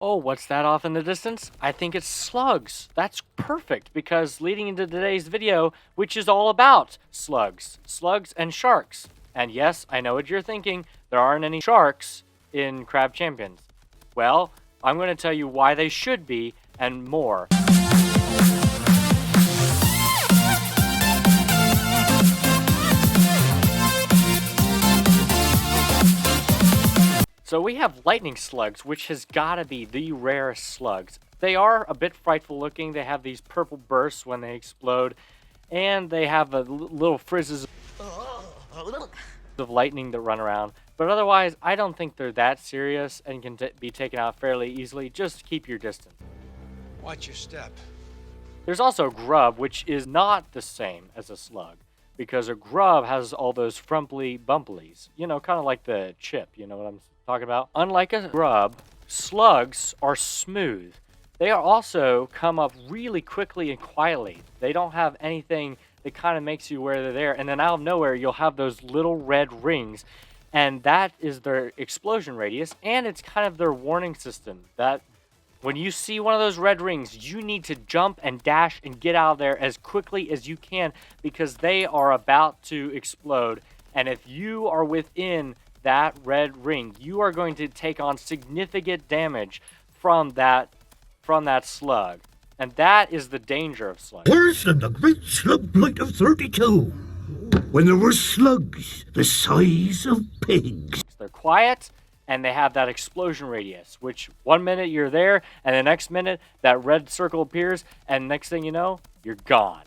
Oh, what's that off in the distance? I think it's slugs. That's perfect because leading into today's video, which is all about slugs and sharks. And yes, I know what you're thinking. There aren't any sharks in Crab Champions. Well, I'm going to tell you why they should be and more. So we have lightning slugs, which has got to be the rarest slugs. They are a bit frightful looking. They have these purple bursts when they explode, and they have little frizzes of lightning that run around. But otherwise, I don't think they're that serious and can be taken out fairly easily. Just keep your distance. Watch your step. There's also grub, which is not the same as a slug, because a grub has all those frumply bumplies. You know, kind of like the chip, you know what I'm talking about? Unlike a grub, slugs are smooth. They are also come up really quickly and quietly. They don't have anything that kind of makes you aware they're there. And then out of nowhere, you'll have those little red rings. And that is their explosion radius. And it's kind of their warning system that when you see one of those red rings, you need to jump and dash and get out of there as quickly as you can because they are about to explode. And if you are within that red ring, you are going to take on significant damage from that slug. And that is the danger of slugs. Worse than the great slug blight of 32, when there were slugs the size of pigs. They're quiet, and they have that explosion radius, which 1 minute you're there, and the next minute that red circle appears, and next thing you know, you're gone.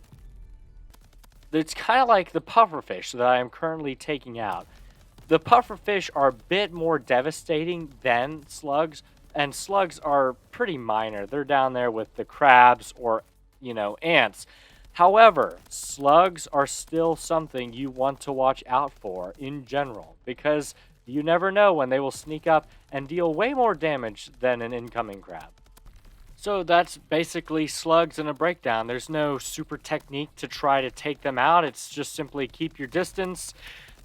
It's kind of like the pufferfish that I am currently taking out. The pufferfish are a bit more devastating than slugs, and slugs are pretty minor. They're down there with the crabs or, ants. However, slugs are still something you want to watch out for in general, because you never know when they will sneak up and deal way more damage than an incoming crab. So that's basically slugs in a breakdown. There's no super technique to try to take them out. It's just simply keep your distance,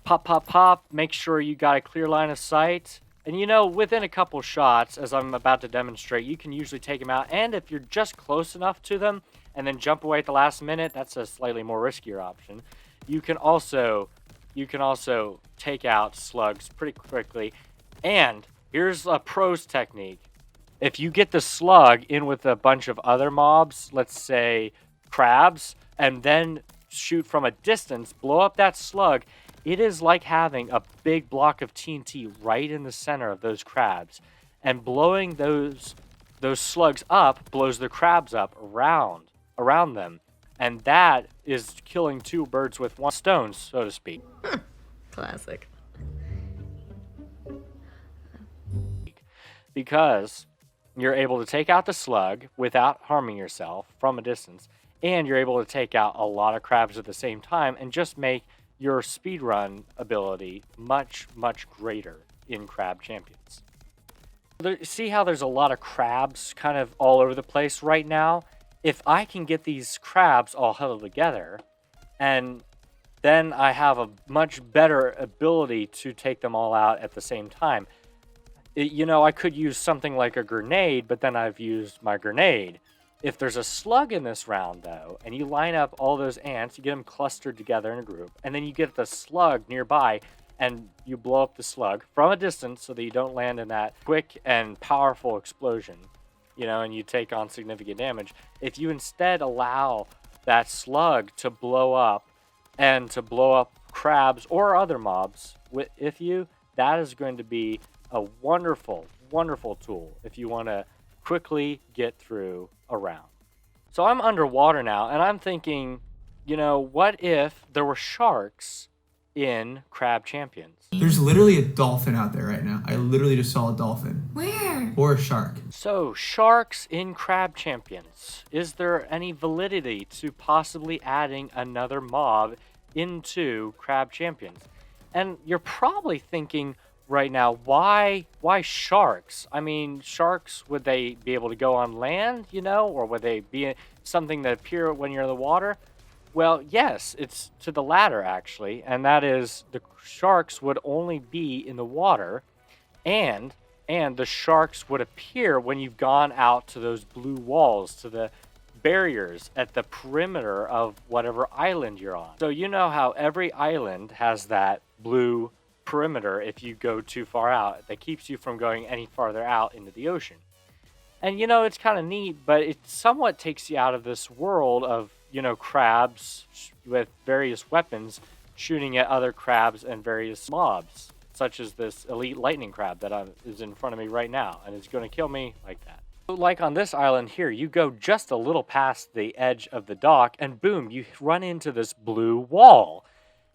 pop, pop, pop, make sure you got a clear line of sight. And within a couple shots, as I'm about to demonstrate, you can usually take them out. And if you're just close enough to them and then jump away at the last minute, that's a slightly more riskier option. You can also take out slugs pretty quickly. And here's a pro's technique. If you get the slug in with a bunch of other mobs, let's say crabs, and then shoot from a distance, blow up that slug, it is like having a big block of TNT right in the center of those crabs. And blowing those slugs up blows the crabs up around them. And that is killing two birds with one stone, so to speak. Classic. Because you're able to take out the slug without harming yourself from a distance, and you're able to take out a lot of crabs at the same time and just make your speedrun ability much, much greater in Crab Champions. See how there's a lot of crabs kind of all over the place right now? If I can get these crabs all huddled together, and then I have a much better ability to take them all out at the same time. I could use something like a grenade, but then I've used my grenade. If there's a slug in this round, though, and you line up all those ants, you get them clustered together in a group, and then you get the slug nearby, and you blow up the slug from a distance so that you don't land in that quick and powerful explosion, and you take on significant damage. If you instead allow that slug to blow up and to blow up crabs or other mobs with you, that is going to be a wonderful, wonderful tool if you want to quickly get through a round. So I'm underwater now, and I'm thinking, what if there were sharks in Crab Champions? There's literally a dolphin out there right now. I literally just saw a dolphin. Where? Or a shark. So, sharks in Crab Champions. Is there any validity to possibly adding another mob into Crab Champions? And you're probably thinking right now, why sharks? I mean, sharks, would they be able to go on land, or would they be something that appear when you're in the water? Well, yes, it's to the latter, actually, and that is the sharks would only be in the water, and And the sharks would appear when you've gone out to those blue walls, to the barriers at the perimeter of whatever island you're on. So you know how every island has that blue perimeter if you go too far out that keeps you from going any farther out into the ocean. And you know, it's kind of neat, but it somewhat takes you out of this world of, you know, crabs with various weapons shooting at other crabs and various mobs, such as this elite lightning crab that is in front of me right now and is going to kill me like that. Like on this island here, you go just a little past the edge of the dock and boom, you run into this blue wall.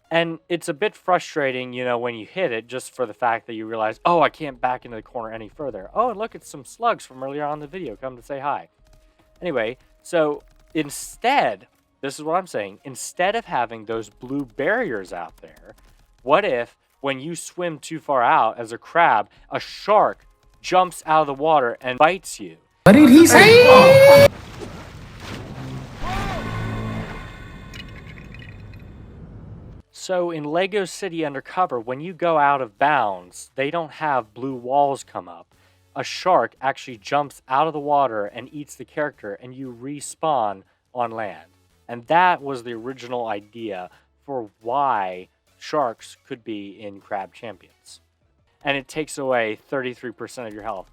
And it's a bit frustrating, you know, when you hit it, just for the fact that you realize, oh, I can't back into the corner any further. Oh, and look, it's some slugs from earlier on in the video. Come to say hi. Anyway, so instead, this is what I'm saying. Instead of having those blue barriers out there, what if when you swim too far out as a crab, a shark jumps out of the water and bites you? What did he say? So in Lego City Undercover, when you go out of bounds, they don't have blue walls come up. A shark actually jumps out of the water and eats the character, and you respawn on land. And that was the original idea for why sharks could be in Crab Champions. And it takes away 33% of your health.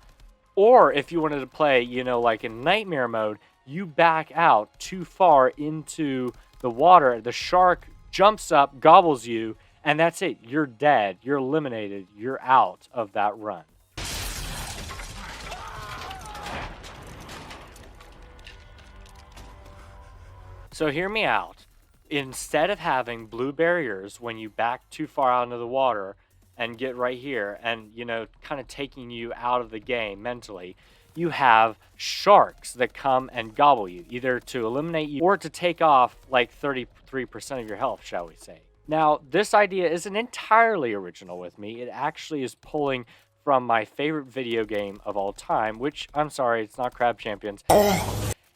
Or if you wanted to play, you know, like in Nightmare mode, you back out too far into the water, the shark jumps up, gobbles you, and that's it. You're dead. You're eliminated. You're out of that run. So hear me out. Instead of having blue barriers when you back too far out into the water and get right here and, you know, kind of taking you out of the game mentally, you have sharks that come and gobble you, either to eliminate you or to take off like 33% of your health, shall we say. Now, this idea isn't entirely original with me. It actually is pulling from my favorite video game of all time, which, I'm sorry, it's not Crab Champions.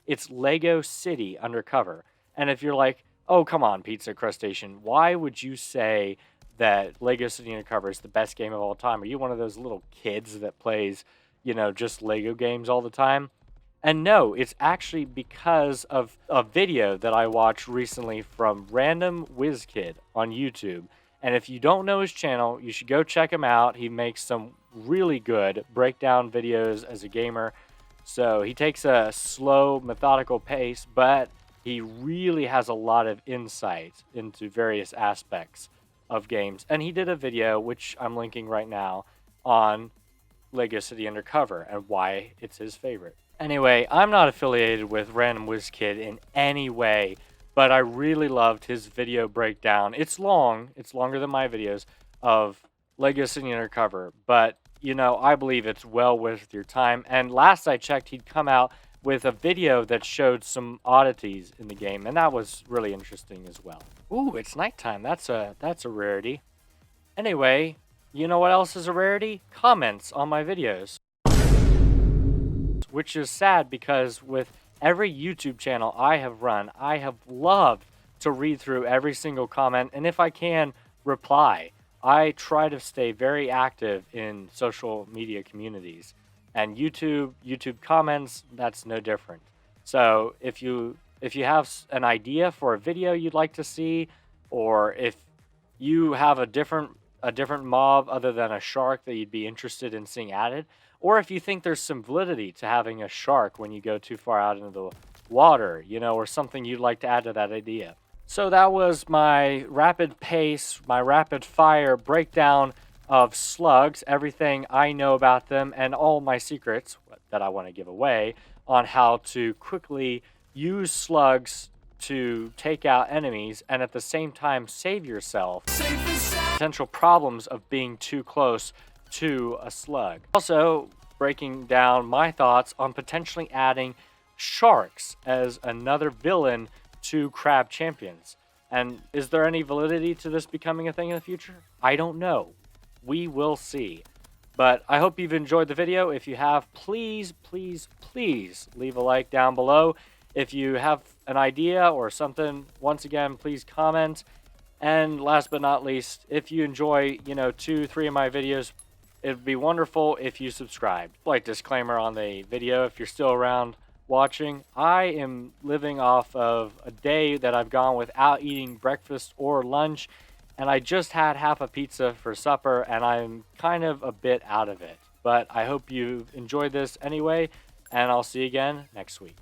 It's Lego City Undercover. And if you're like, oh, come on, Pizza Crustacean, why would you say that Lego City Undercover is the best game of all time? Are you one of those little kids that plays, you know, just Lego games all the time? And no, it's actually because of a video that I watched recently from Random Whiz Kid on YouTube. And if you don't know his channel, you should go check him out. He makes some really good breakdown videos as a gamer. So he takes a slow, methodical pace, but he really has a lot of insight into various aspects of games. And he did a video, which I'm linking right now, on Lego City Undercover and why it's his favorite. Anyway, I'm not affiliated with Random Whiz Kid in any way, but I really loved his video breakdown. It's long, it's longer than my videos, of Lego City Undercover, but, you know, I believe it's well worth your time. And last I checked, he'd come out with a video that showed some oddities in the game, and that was really interesting as well. Ooh, it's nighttime. That's a rarity. Anyway, you know what else is a rarity? Comments on my videos. Which is sad because with every YouTube channel I have run, I have loved to read through every single comment, and if I can, reply. I try to stay very active in social media communities, and YouTube comments, that's no different. So if you have an idea for a video you'd like to see, or if you have a different mob other than a shark that you'd be interested in seeing added, or if you think there's some validity to having a shark when you go too far out into the water, you know, or something you'd like to add to that idea. So that was my rapid pace, my rapid fire breakdown of slugs, everything I know about them, and all my secrets that I want to give away on how to quickly use slugs to take out enemies and at the same time save yourself potential problems of being too close to a slug. Also, breaking down my thoughts on potentially adding sharks as another villain to Crab Champions. And is there any validity to this becoming a thing in the future? I don't know. We will see. But I hope you've enjoyed the video. If you have, please, please, please leave a like down below. If you have an idea or something, once again, please comment. And last but not least, if you enjoy, 2-3 of my videos, it'd be wonderful if you subscribed. Like disclaimer on the video, if you're still around watching, I am living off of a day that I've gone without eating breakfast or lunch, and I just had half a pizza for supper, and I'm kind of a bit out of it. But I hope you enjoyed this anyway, and I'll see you again next week.